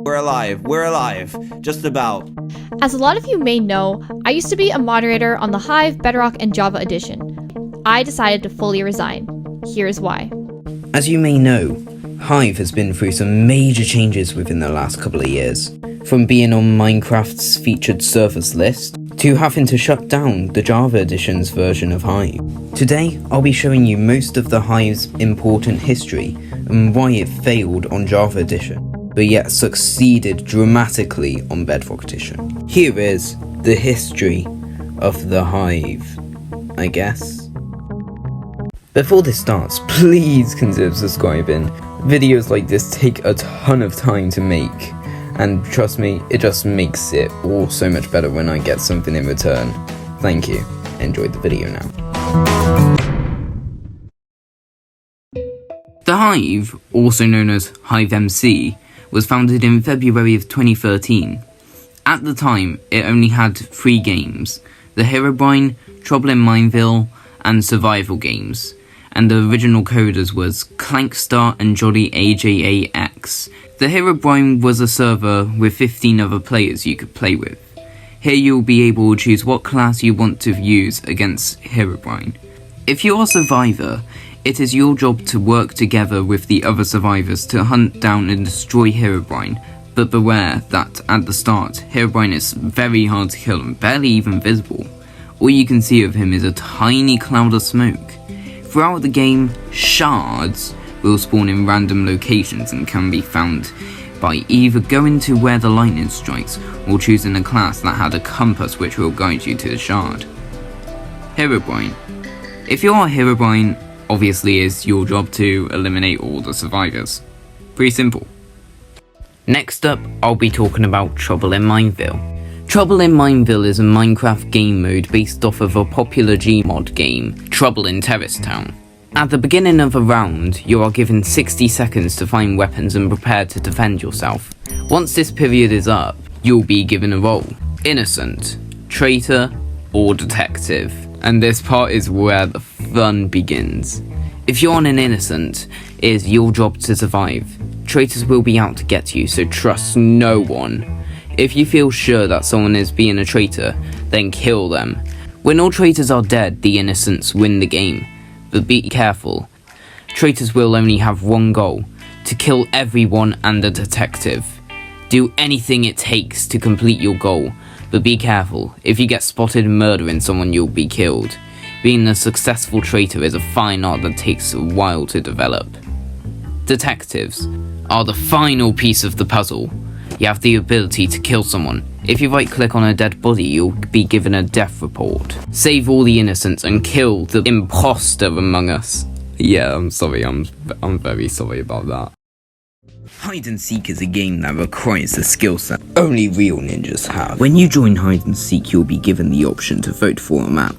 We're alive. Just about. As a lot of you may know, I used to be a moderator on the Hive, Bedrock, and Java edition. I decided to fully resign. Here's why. As you may know, Hive has been through some major changes within the last couple of years. From being on Minecraft's featured servers list, to having to shut down the Java edition's version of Hive. Today, I'll be showing you most of the Hive's important history and why it failed on Java edition, but yet succeeded dramatically on Bedrock edition. Here is the history of the Hive, I guess. Before this starts, please consider subscribing. Videos like this take a ton of time to make, and trust me, it just makes it all so much better when I get something in return. Thank you. Enjoy the video now. The Hive, also known as Hive MC, was founded in February of 2013. At the time, it only had 3 games: the Herobrine, Trouble in Mineville, and survival games, and the original coders was Clankstar and Jolly AJAX. The Herobrine was a server with 15 other players you could play with. Here you'll be able to choose what class you want to use against Herobrine. If you're a survivor, it is your job to work together with the other survivors to hunt down and destroy Herobrine, but beware that at the start, Herobrine is very hard to kill and barely even visible. All you can see of him is a tiny cloud of smoke. Throughout the game, shards will spawn in random locations and can be found by either going to where the lightning strikes or choosing a class that had a compass which will guide you to the shard. Herobrine. If you're a Herobrine, obviously it's your job to eliminate all the survivors. Pretty simple. Next up, I'll be talking about Trouble in Mineville. Trouble in Mineville is a Minecraft game mode based off of a popular Gmod game, Trouble in Terrace Town. At the beginning of a round, you are given 60 seconds to find weapons and prepare to defend yourself. Once this period is up, you'll be given a role: innocent, traitor, or detective. And this part is where the fun begins. If you're an innocent, it is your job to survive. Traitors will be out to get you, so trust no one. If you feel sure that someone is being a traitor, then kill them. When all traitors are dead, the innocents win the game. But be careful. Traitors will only have one goal: to kill everyone and the detective. Do anything it takes to complete your goal, but be careful. If you get spotted murdering someone, you'll be killed. Being a successful traitor is a fine art that takes a while to develop. Detectives are the final piece of the puzzle. You have the ability to kill someone. If you right click on a dead body, you'll be given a death report. Save all the innocents and kill the imposter among us. Yeah, I'm sorry, I'm very sorry about that. Hide and Seek is a game that requires a skill set only real ninjas have. When you join Hide and Seek, you'll be given the option to vote for a map.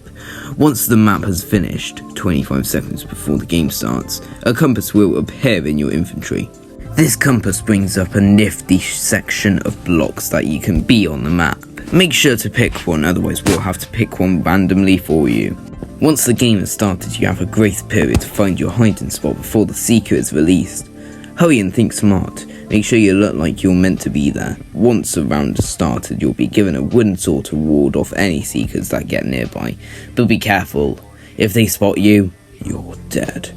Once the map has finished, 25 seconds before the game starts, a compass will appear in your inventory. This compass brings up a nifty section of blocks that you can be on the map. Make sure to pick one, otherwise we'll have to pick one randomly for you. Once the game has started, you have a grace period to find your hiding spot before the seeker is released. Hurry and think smart. Make sure you look like you're meant to be there. Once the round has started, you'll be given a wooden sword to ward off any seekers that get nearby. But be careful. If they spot you, you're dead.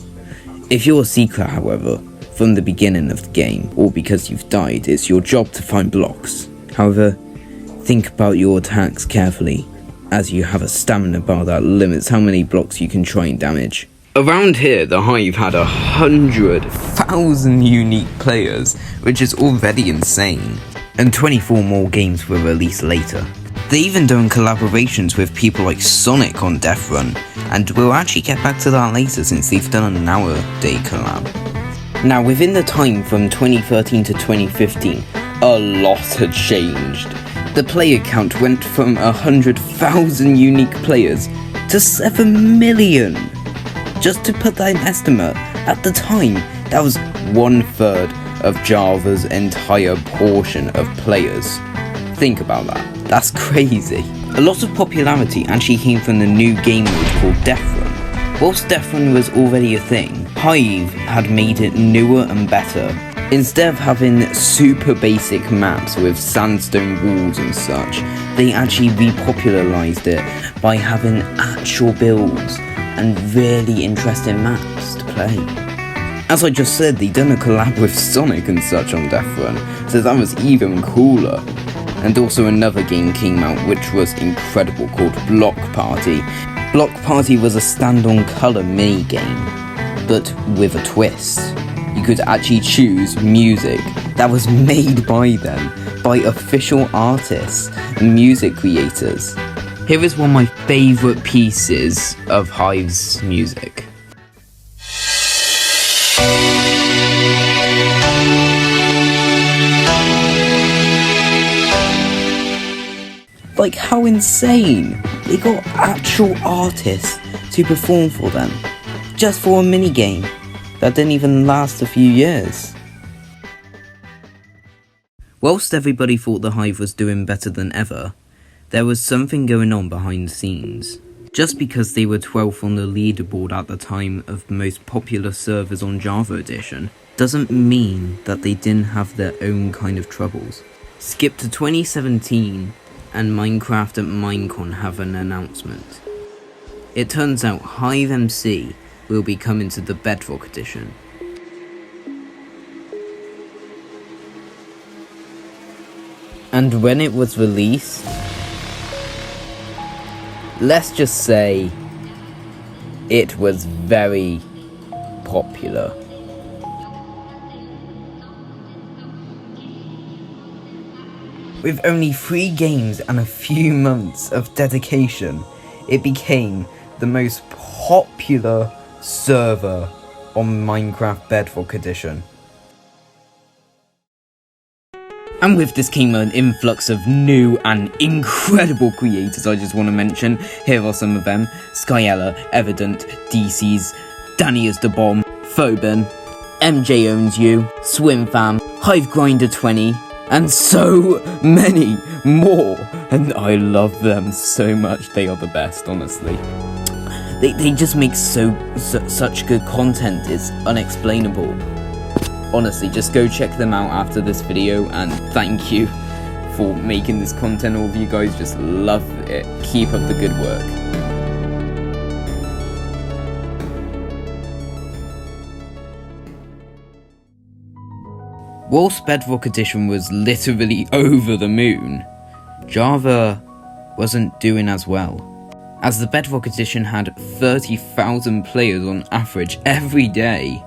If you're a seeker, however, from the beginning of the game, or because you've died, it's your job to find blocks. However, think about your attacks carefully, as you have a stamina bar that limits how many blocks you can try and damage. Around here, the Hive had 100,000 unique players, which is already insane, and 24 more games were released later. They even done collaborations with people like Sonic on Death Run, and we'll actually get back to that later since they've done an hour day collab. Now, within the time from 2013 to 2015, a lot had changed. The player count went from 100,000 unique players to 7 million. Just to put that in estimate, at the time, that was 1/3 of Java's entire portion of players. Think about that. That's crazy. A lot of popularity actually came from the new game mode called Death Run. Whilst Death Run was already a thing, Hive had made it newer and better Instead of having super basic maps with sandstone walls and such, they actually repopularized it by having actual builds and really interesting maps to play. As I just said, they done a collab with Sonic and such on Death Run, so that was even cooler. And also another game came out which was incredible called Block Party. Block Party was a stand-on colour mini-game, but with a twist. You could actually choose music that was made by them, by official artists and music creators. Here is one of my favourite pieces of Hive's music. Like, how insane! They got actual artists to perform for them, just for a minigame that didn't even last a few years. Whilst everybody thought the Hive was doing better than ever, there was something going on behind the scenes. Just because they were 12th on the leaderboard at the time of the most popular servers on Java Edition, doesn't mean that they didn't have their own kind of troubles. Skip to 2017, and Minecraft at Minecon have an announcement. It turns out Hive MC will be coming to the Bedrock Edition. And when it was released, let's just say it was very popular. With only 3 games and a few months of dedication, it became the most popular server on Minecraft Bedrock Edition. And with this came an influx of new and incredible creators I just want to mention. Here are some of them: Skyela, Evident, Diecies, Dannyisdahdomb, Fowben, MJ Owns You, Swimfam, Hive Grinder 20, and so many more. And I love them so much. They are the best, honestly. They just make such good content. It's unexplainable. Honestly, just go check them out after this video, and thank you for making this content. All of you guys just love it. Keep up the good work. Whilst Bedrock Edition was literally over the moon, Java wasn't doing as well, as the Bedrock Edition had 30,000 players on average every day.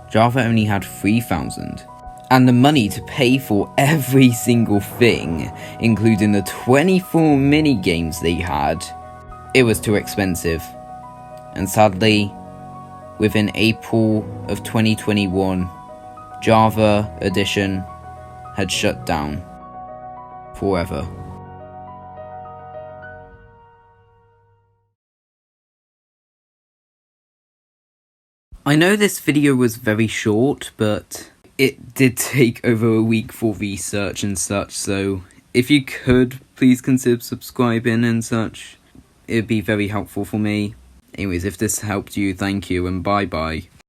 Java only had 3,000, and the money to pay for every single thing, including the 24 mini games they had, it was too expensive. And sadly, within April of 2021, Java Edition had shut down forever. I know this video was very short, but it did take over a week for research and such, so if you could, please consider subscribing and such. It'd be very helpful for me. Anyways, if this helped you, thank you, and bye bye.